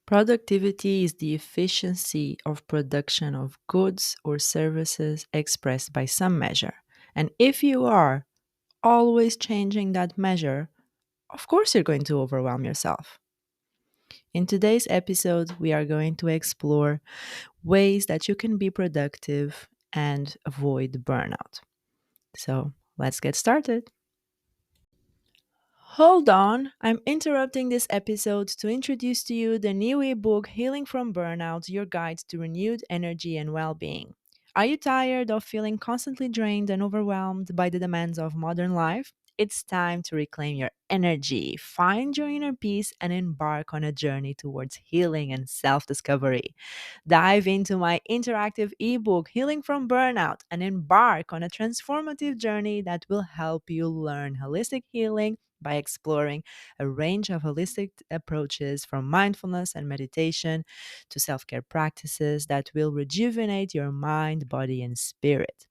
Productivity is the efficiency of production of goods or services expressed by some measure. And if you are always changing that measure, of course you're going to overwhelm yourself. In today's episode, we are going to explore ways that you can be productive and avoid burnout. So let's get started. Hold on, I'm interrupting this episode to introduce to you the new ebook Healing from Burnout, your guide to renewed energy and well being. Are you tired of feeling constantly drained and overwhelmed by the demands of modern life? It's time to reclaim your energy, find your inner peace, and embark on a journey towards healing and self discovery. Dive into my interactive ebook, Healing from Burnout, and embark on a transformative journey that will help you learn holistic healing by exploring a range of holistic approaches from mindfulness and meditation to self care practices that will rejuvenate your mind, body, and spirit.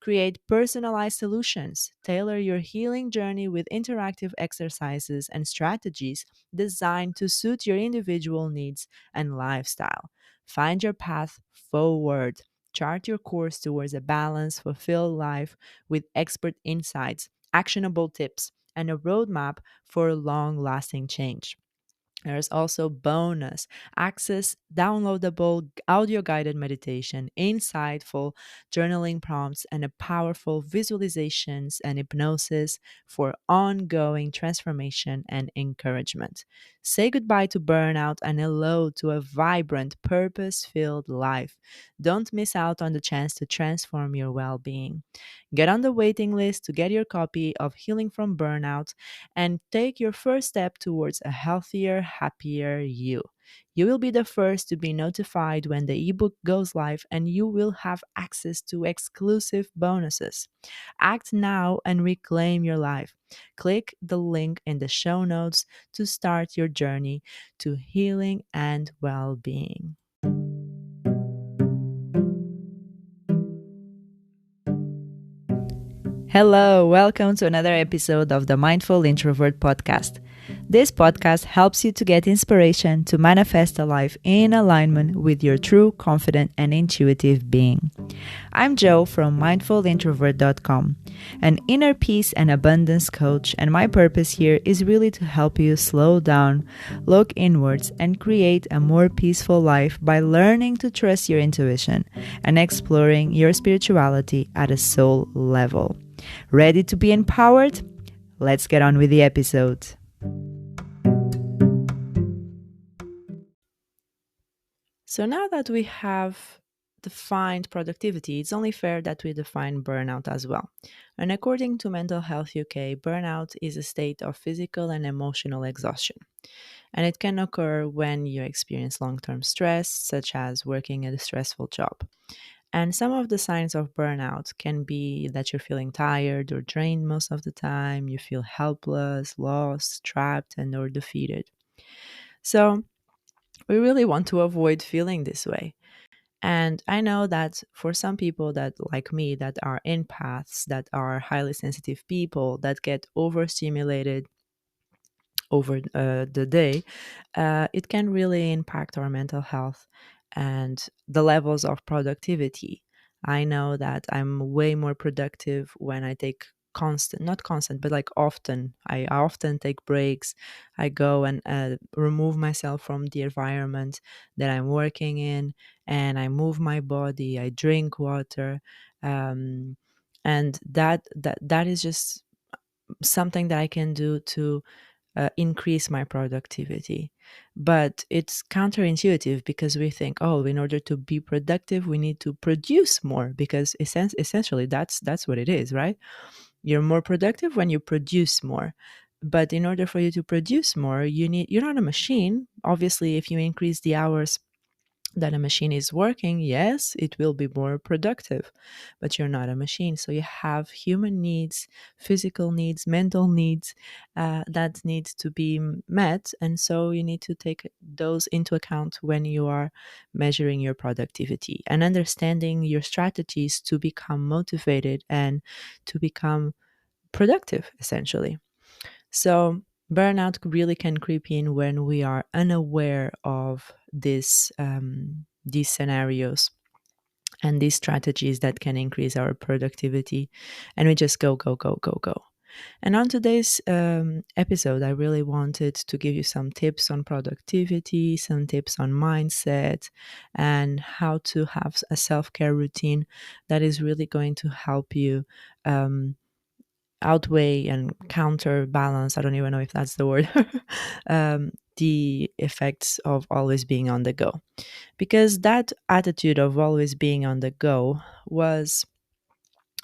Create personalized solutions, tailor your healing journey with interactive exercises and strategies designed to suit your individual needs and lifestyle. Find your path forward. Chart your course towards a balanced, fulfilled life with expert insights, actionable tips, and a roadmap for long lasting change. There's also bonus access, downloadable audio guided meditation, insightful journaling prompts, and a powerful visualizations and hypnosis for ongoing transformation and encouragement. Say goodbye to burnout and hello to a vibrant, purpose filled life. Don't miss out on the chance to transform your well being. Get on the waiting list to get your copy of Healing from Burnout and take your first step towards a healthier, happier you. You will be the first to be notified when the ebook goes live, and you will have access to exclusive bonuses. Act now and reclaim your life. Click the link in the show notes to start your journey to healing and well being. Hello, welcome to another episode of the Mindful Introvert Podcast. This podcast helps you to get inspiration to manifest a life in alignment with your true, confident, and intuitive being. I'm Jo from mindfulintrovert.com, an inner peace and abundance coach, and my purpose here is really to help you slow down, look inwards, and create a more peaceful life by learning to trust your intuition and exploring your spirituality at a soul level. Ready to be empowered? Let's get on with the episode. So now that we have defined productivity, it's only fair that we define burnout as well. And according to Mental Health UK, burnout is a state of physical and emotional exhaustion. And it can occur when you experience long-term stress, such as working at a stressful job. And some of the signs of burnout can be that you're feeling tired or drained most of the time, you feel helpless, lost, trapped, and or defeated. So we really want to avoid feeling this way. And I know that for some people that like me that are empaths, that are highly sensitive people that get overstimulated over the day, it can really impact our mental health and the levels of productivity. I know that I'm way more productive when I take constant, not constant, but like often. I often take breaks. I go and remove myself from the environment that I'm working in, and I move my body. I drink water, um, and that is just something that I can do to increase my productivity. But it's counterintuitive because we think, oh, in order to be productive, we need to produce more because essentially that's what it is, right? You're more productive when you produce more. But in order for you to produce more, you're not a machine. Obviously, if you increase the hours that a machine is working, yes, it will be more productive, but you're not a machine. So you have human needs, physical needs, mental needs that need to be met. And so you need to take those into account when you are measuring your productivity and understanding your strategies to become motivated and to become productive, essentially. So Burnout really can creep in when we are unaware of these scenarios and these strategies that can increase our productivity, and we just go, go, go, go, go. And on today's episode, I really wanted to give you some tips on productivity, some tips on mindset, and how to have a self care routine that is really going to help you um, outweigh and counterbalance. I don't even know if that's the word. The effects of always being on the go. Because that attitude of always being on the go was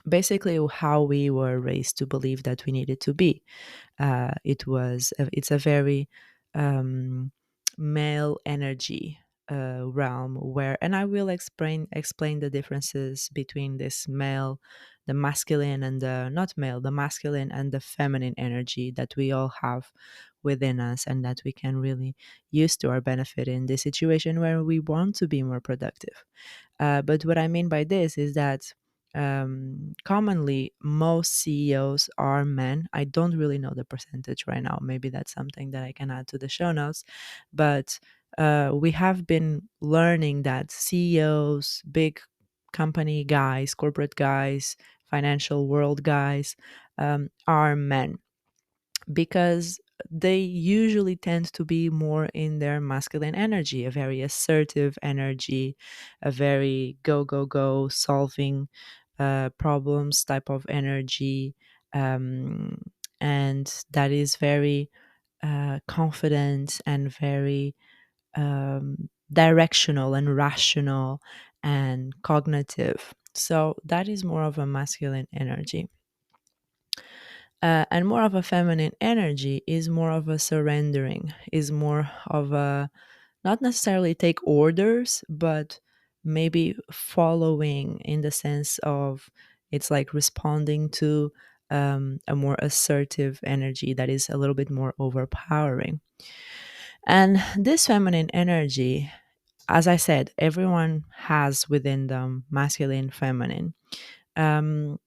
basically how we were raised to believe that we needed to be. It's a very um, male energy realm where, and I will explain the differences between this male, the masculine, and the not male, the masculine and the feminine energy that we all have within us, and that we can really use to our benefit in this situation where we want to be more productive. But what I mean by this is that commonly most CEOs are men. I don't really know the percentage right now. Maybe that's something that I can add to the show notes. But we have been learning that CEOs, big company guys, corporate guys, financial world guys are men, because they usually tend to be more in their masculine energy, a very assertive energy, a very go, go, go, solving problems type of energy. Um, and that is very confident and very directional and rational and cognitive. So that is more of a masculine energy. And more of a feminine energy is more of a surrendering, is more of a not necessarily take orders, but maybe following, in the sense of it's like responding to a more assertive energy that is a little bit more overpowering. And this feminine energy, as I said, everyone has within them masculine, feminine. Um,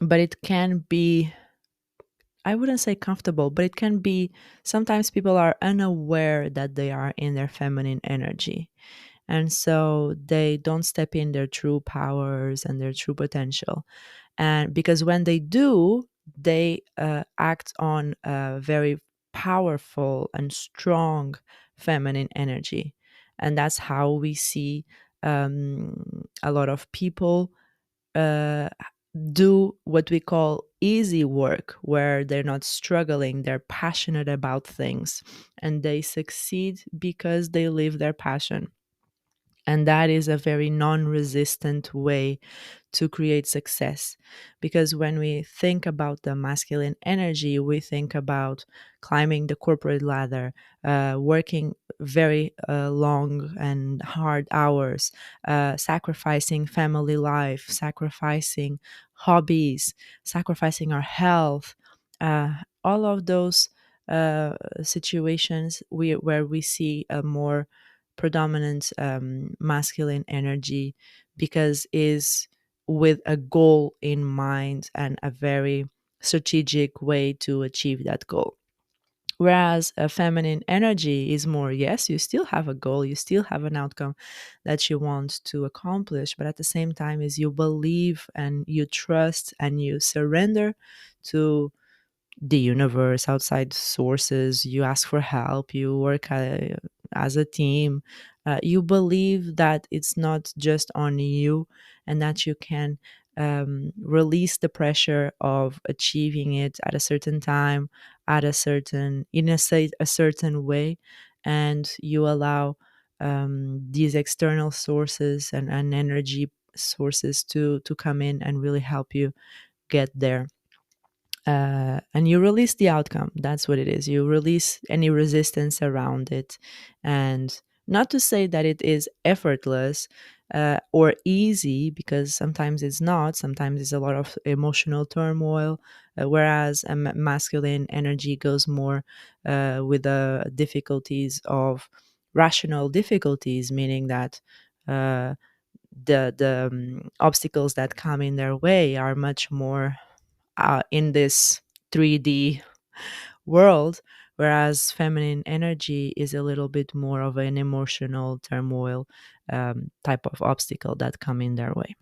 but it can be, I wouldn't say comfortable, but it can be, sometimes people are unaware that they are in their feminine energy. And so they don't step in their true powers and their true potential. And because when they do, they act on a very powerful and strong feminine energy. And that's how we see a lot of people uh, do what we call easy work, where they're not struggling, they're passionate about things, and they succeed because they live their passion. And that is a very non resistant way to create success. Because when we think about the masculine energy, we think about climbing the corporate ladder, working very long and hard hours, sacrificing family life, sacrificing hobbies, sacrificing our health, all of those situations where we see a more predominant masculine energy, because is with a goal in mind and a very strategic way to achieve that goal. Whereas a feminine energy is more, yes, you still have a goal, you still have an outcome that you want to accomplish, but at the same time is you believe and you trust and you surrender to the universe, outside sources. You ask for help, you work as a team. You believe that it's not just on you, and that you can release the pressure of achieving it at a certain time, at a certain, a certain way, and you allow these external sources and energy sources to come in and really help you get there. And you release the outcome. That's what it is. You release any resistance around it. And not to say that it is effortless or easy, because sometimes it's not. Sometimes it's a lot of emotional turmoil, whereas a masculine energy goes more with the difficulties of rational difficulties, meaning that the obstacles that come in their way are much more in this 3D world, whereas feminine energy is a little bit more of an emotional turmoil type of obstacle that come in their way.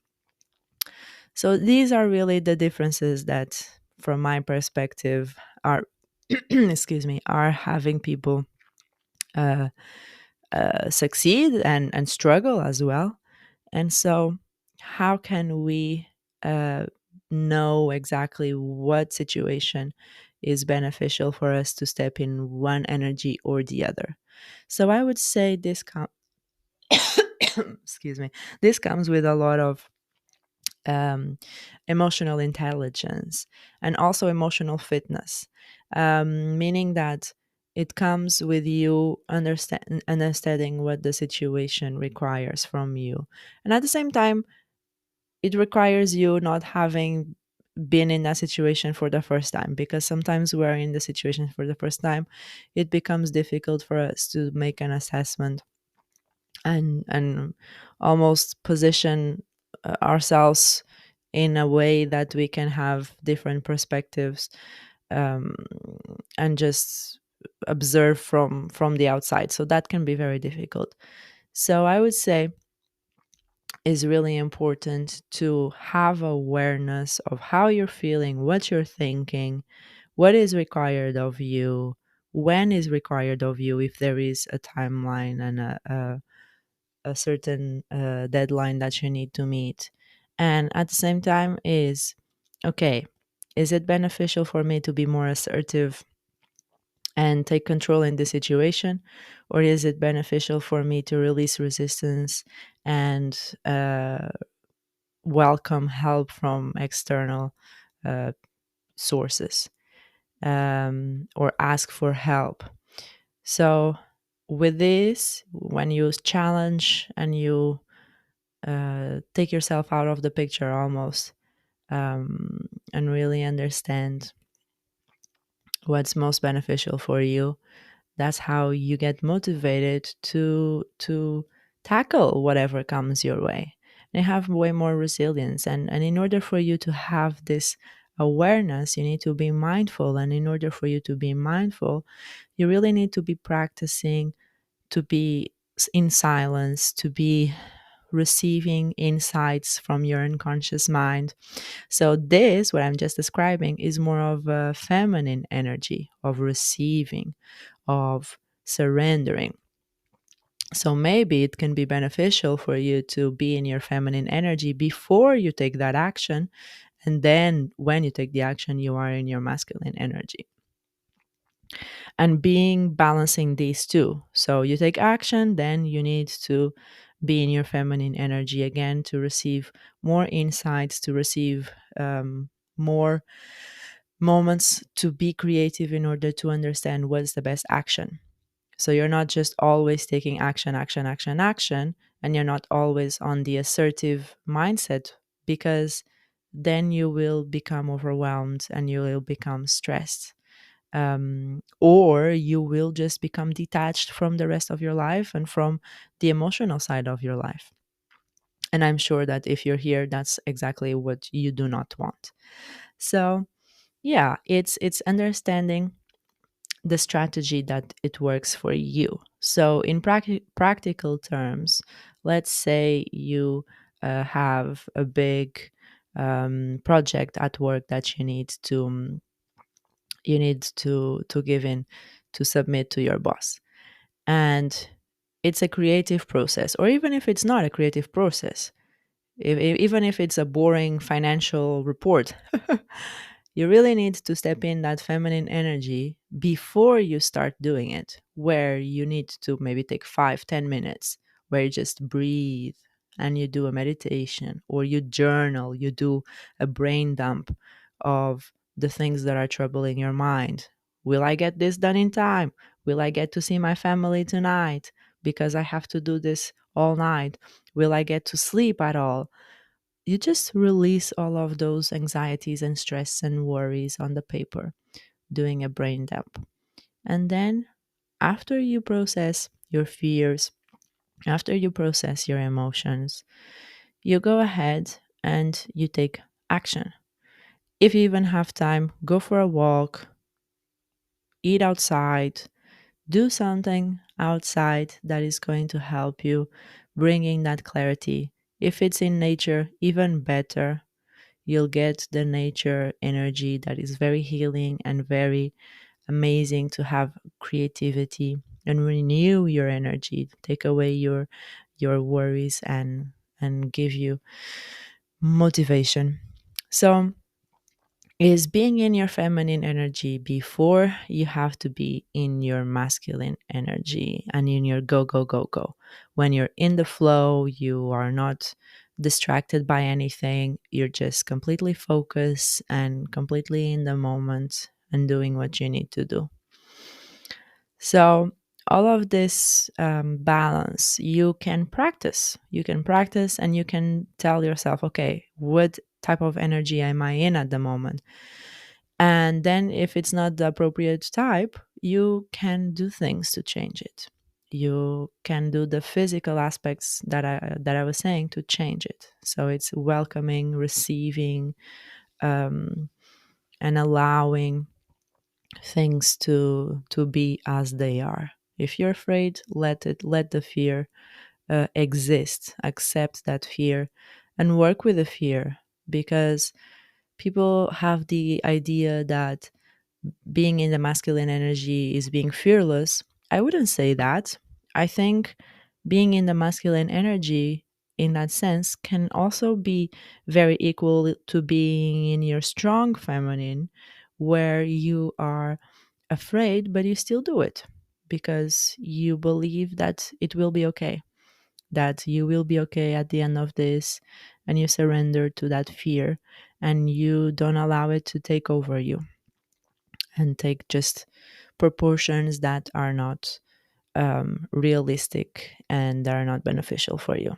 So these are really the differences that, from my perspective, are excuse me, are having people uh, succeed and struggle as well. And so, how can we uh, know exactly what situation is beneficial for us to step in one energy or the other? So, I would say excuse me, this comes with a lot of um, emotional intelligence and also emotional fitness, meaning that it comes with you understanding what the situation requires from you. And at the same time, it requires you not having been in that situation for the first time, because sometimes we're in the situation for the first time. It becomes difficult for us to make an assessment and almost position ourselves in a way that we can have different perspectives, um, and just observe from the outside. So that can be very difficult. So I would say is really important to have awareness of how you're feeling, what you're thinking, what is required of you, when is required of you, if there is a timeline and a certain deadline that you need to meet. And at the same time, is okay, is it beneficial for me to be more assertive and take control in the situation? Or is it beneficial for me to release resistance and welcome help from external uh, sources, or ask for help? So, with this, when you challenge and you take yourself out of the picture almost, and really understand what's most beneficial for you, that's how you get motivated to tackle whatever comes your way, and have way more resilience. And in order for you to have this awareness, you need to be mindful. And in order for you to be mindful, you really need to be practicing to be in silence, to be receiving insights from your unconscious mind. So, this, what I'm just describing, is more of a feminine energy of receiving, of surrendering. So, maybe it can be beneficial for you to be in your feminine energy before you take that action. And then, when you take the action, you are in your masculine energy. And being balancing these two. So you take action, then you need to be in your feminine energy again to receive more insights, to receive more moments to be creative in order to understand what's the best action. So you're not just always taking action, action, action, action, and you're not always on the assertive mindset, because then you will become overwhelmed and you will become stressed, or you will just become detached from the rest of your life and from the emotional side of your life. And I'm sure that if you're here, that's exactly what you do not want. So, yeah, it's understanding the strategy that it works for you. So, in practical terms, let's say you have a big project at work that you need to give in, to submit to your boss. And it's a creative process, or even if it's not a creative process, even if it's a boring financial report, you really need to step in that feminine energy before you start doing it, where you need to maybe take 5-10 minutes, where you just breathe and you do a meditation, or you journal, you do a brain dump of the things that are troubling your mind. Will I get this done in time? Will I get to see my family tonight, because I have to do this all night? Will I get to sleep at all? You just release all of those anxieties and stress and worries on the paper, doing a brain dump. And then, after you process your fears, after you process your emotions, you go ahead and you take action. If you even have time, go for a walk, eat outside, do something outside that is going to help you bringing that clarity. If it's in nature, even better. You'll get the nature energy that is very healing and very amazing to have creativity and renew your energy, take away your worries and give you motivation. So is being in your feminine energy before you have to be in your masculine energy and in your go, go, go, go. When you're in the flow, you are not distracted by anything. You're just completely focused and completely in the moment and doing what you need to do. So, all of this balance you can practice. You can practice and you can tell yourself, okay, what type of energy am I in at the moment? And then if it's not the appropriate type, you can do things to change it. You can do the physical aspects that I was saying to change it. So it's welcoming, receiving, um, and allowing things to be as they are. If you're afraid, let the fear exist. Accept that fear and work with the fear, because people have the idea that being in the masculine energy is being fearless. I wouldn't say that. I think being in the masculine energy in that sense can also be very equal to being in your strong feminine, where you are afraid, but you still do it because you believe that it will be okay, that you will be okay at the end of this, and you surrender to that fear and you don't allow it to take over you and take just proportions that are not realistic and that are not beneficial for you.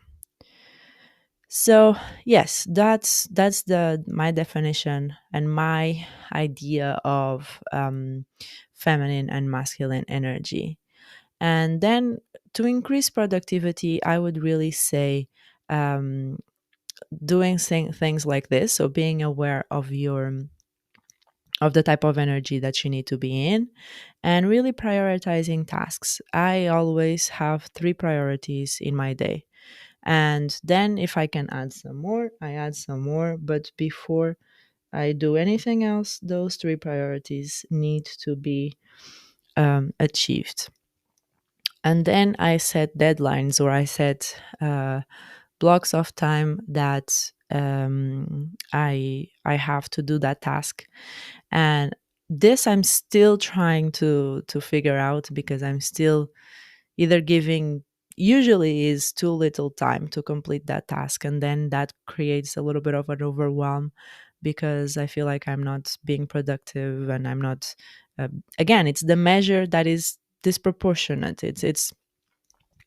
So yes, that's the my definition and my idea of feminine and masculine energy. And then to increase productivity, I would really say um, doing things like this. So being aware of the type of energy that you need to be in and really prioritizing tasks. I always have three priorities in my day. And then if I can add some more, I add some more. But before I do anything else, those three priorities need to be achieved. And then I set deadlines, or I set blocks of time that I have to do that task. And this I'm still trying to figure out, because I'm still either giving, usually is too little time to complete that task, and then that creates a little bit of an overwhelm because I feel like I'm not being productive and I'm not again, it's the measure that is disproportionate. It's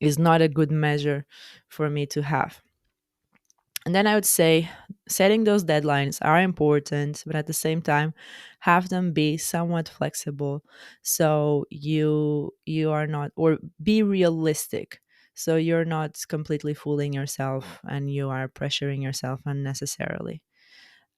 is not a good measure for me to have. And then I would say setting those deadlines are important, but at the same time, have them be somewhat flexible, so you are not, or be realistic. So you're not completely fooling yourself and you are pressuring yourself unnecessarily.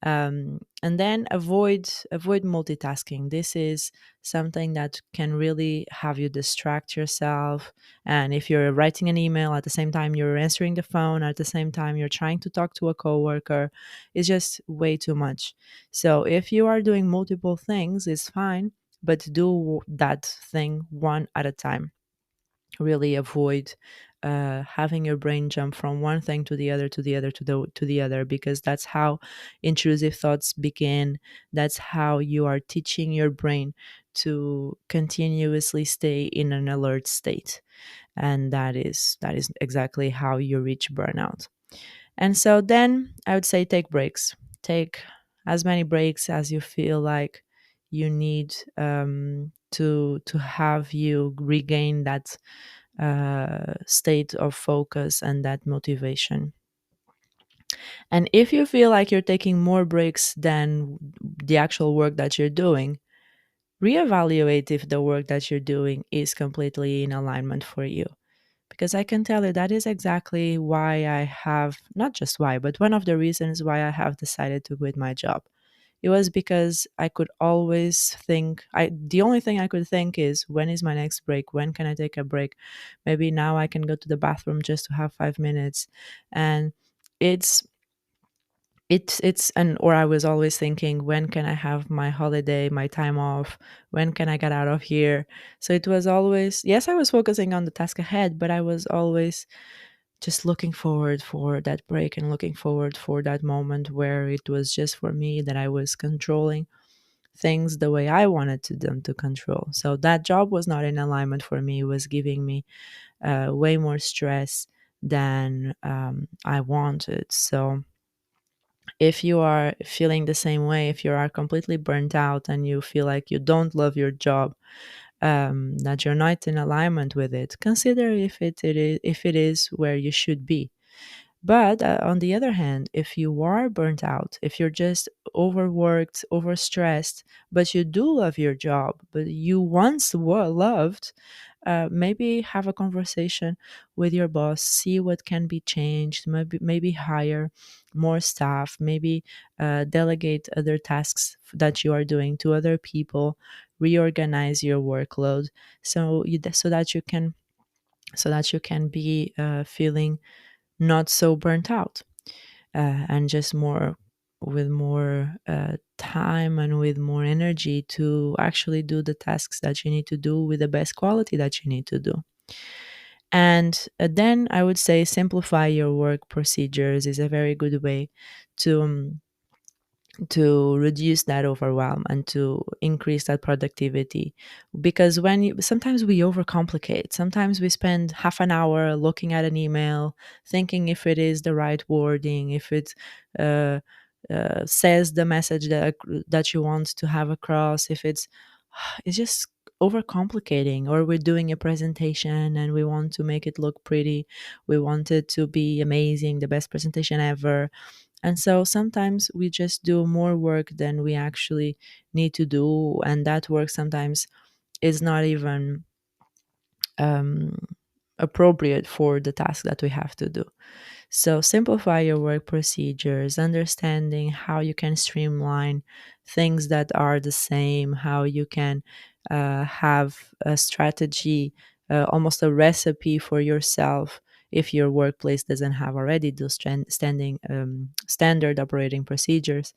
And then avoid multitasking. This is something that can really have you distract yourself. And if you're writing an email at the same time you're answering the phone, at the same time you're trying to talk to a coworker, it's just way too much. So if you are doing multiple things, it's fine, but do that thing one at a time. Really avoid having your brain jump from one thing to the other, to the other, to the other, because that's how intrusive thoughts begin. That's how you are teaching your brain to continuously stay in an alert state, and that is exactly how you reach burnout. And so then I would say take breaks. Take as many breaks as you feel like you need to have you regain that state of focus and that motivation. And if you feel like you're taking more breaks than the actual work that you're doing, reevaluate if the work that you're doing is completely in alignment for you. Because I can tell you that is exactly why I have, not just why, but one of the reasons why I have decided to quit my job. it was because I could always think, the only thing I could think is, when is my next break? When can I take a break? Maybe now I can go to the bathroom just to have 5 minutes. And it's it's and or I was always thinking, when can I have my holiday, my time off? When can I get out of here? So it was always, yes, I was focusing on the task ahead, but I was always just looking forward for that break and looking forward for that moment where it was just for me, that I was controlling things the way I wanted to them to control. So that job was not in alignment for me. It was giving me way more stress than I wanted. So if you are feeling the same way, if you are completely burnt out and you feel like you don't love your job, that you're not in alignment with it, consider if it is where you should be. But on the other hand, if you are burnt out, if you're just overworked, overstressed, but you do love your job, but you once were loved, maybe have a conversation with your boss, see what can be changed, maybe hire more staff, maybe delegate other tasks that you are doing to other people, reorganize your workload, so that you can be feeling not so burnt out, and just more with more time and with more energy to actually do the tasks that you need to do with the best quality that you need to do. And then I would say simplify your work procedures is a very good way to reduce that overwhelm and to increase that productivity. Because sometimes we overcomplicate, sometimes we spend half an hour looking at an email, thinking if it is the right wording, if it uh, says the message that you want to have across, if it's just overcomplicating. Or we're doing a presentation and we want to make it look pretty, we want it to be amazing, the best presentation ever, and so sometimes we just do more work than we actually need to do. And that work sometimes is not even um, appropriate for the task that we have to do. So simplify your work procedures, understanding how you can streamline things that are the same, how you can have a strategy, almost a recipe for yourself. If your workplace doesn't have already those standard operating procedures,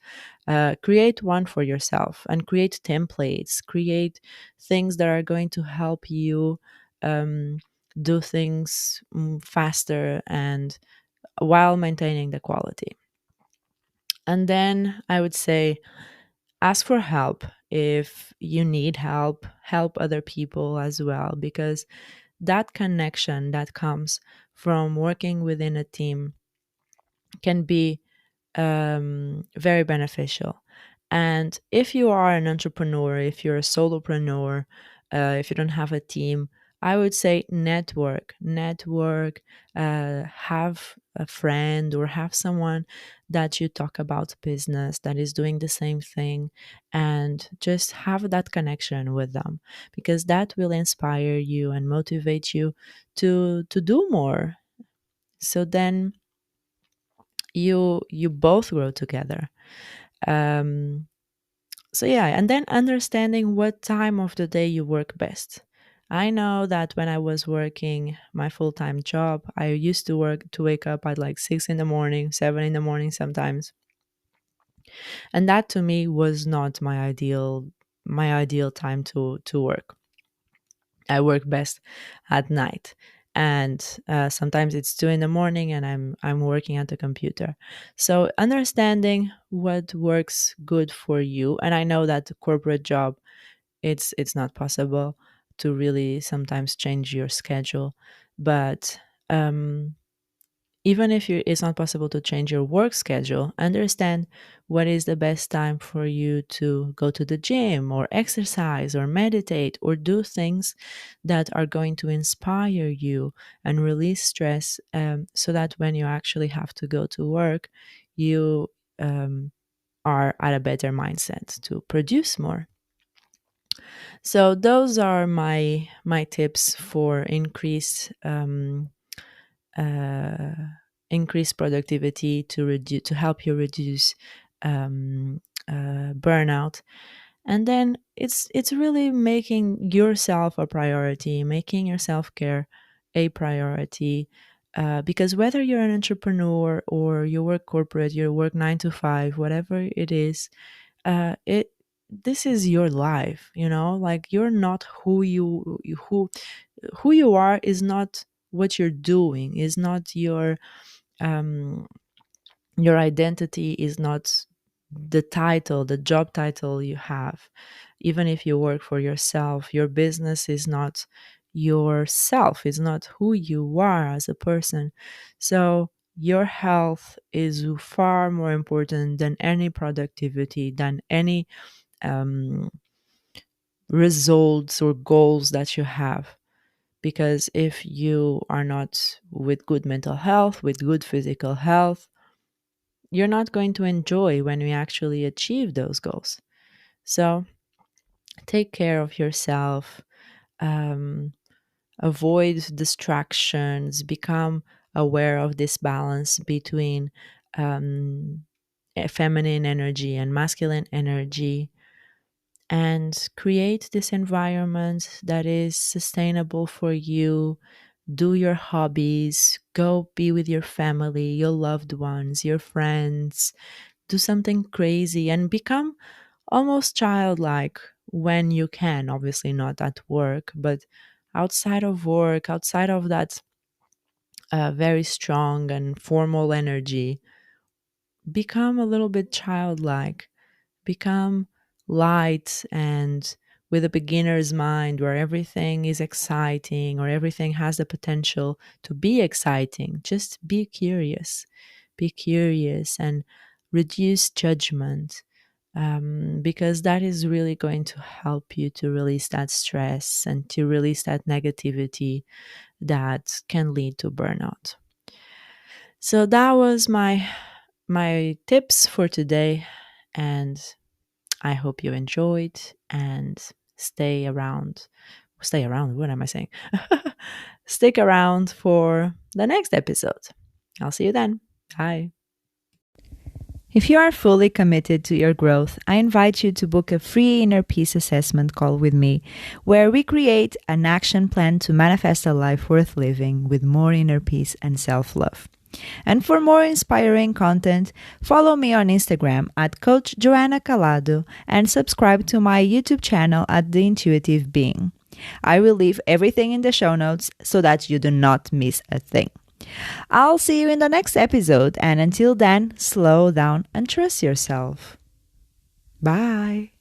create one for yourself and create templates, create things that are going to help you um, do things faster and while maintaining the quality. And then I would say, ask for help. If you need help, help other people as well, because that connection that comes from working within a team can be very beneficial. And if you are an entrepreneur, if you're a solopreneur, if you don't have a team, I would say network, have a friend or have someone that you talk about business that is doing the same thing, and just have that connection with them, because that will inspire you and motivate you to do more. So then you both grow together. um so yeah, and then understanding what time of the day you work best. I know that when I was working my full-time job, I used to wake up at like 6 in the morning, 7 in the morning sometimes, and that to me was not my ideal time to work. I work best at night, and sometimes it's 2 in the morning, and I'm working at the computer. So understanding what works good for you, and I know that the corporate job, it's not possible to really sometimes change your schedule, but um, even if it's not possible to change your work schedule, understand what is the best time for you to go to the gym or exercise or meditate or do things that are going to inspire you and release stress, so that when you actually have to go to work, you are at a better mindset to produce more. So those are my tips for uh, increase productivity, to help you reduce um, burnout. And then it's really making yourself a priority, making your self-care a priority, because whether you're an entrepreneur or you work corporate, you work 9 to 5, whatever it is, it this is your life, like you're not who you are is not what you're doing, is not um your identity, is not the title, the job title you have. Even if you work for yourself, your business is not yourself, is not who you are as a person. So your health is far more important than any productivity, than any um, results or goals that you have. Because if you are not with good mental health, with good physical health, you're not going to enjoy when we actually achieve those goals. So take care of yourself, um, avoid distractions, become aware of this balance between um, feminine energy and masculine energy, and create this environment that is sustainable for you. Do your hobbies, go be with your family, your loved ones, your friends, do something crazy and become almost childlike when you can. Obviously, not at work, but outside of work, outside of that very strong and formal energy, become a little bit childlike, become light and with a beginner's mind where everything is exciting or everything has the potential to be exciting. Just be curious and reduce judgment, because that is really going to help you to release that stress and to release that negativity that can lead to burnout. So that was my tips for today, and I hope you enjoyed, and stay around. Stay around, what am I saying? Stick around for the next episode. I'll see you then. Bye. If you are fully committed to your growth, I invite you to book a free inner peace assessment call with me, where we create an action plan to manifest a life worth living with more inner peace and self-love. And for more inspiring content, follow me on Instagram at Coach Joanna Calado and subscribe to my YouTube channel at The Intuitive Being. I will leave everything in the show notes so that you do not miss a thing. I'll see you in the next episode, and until then, slow down and trust yourself. Bye.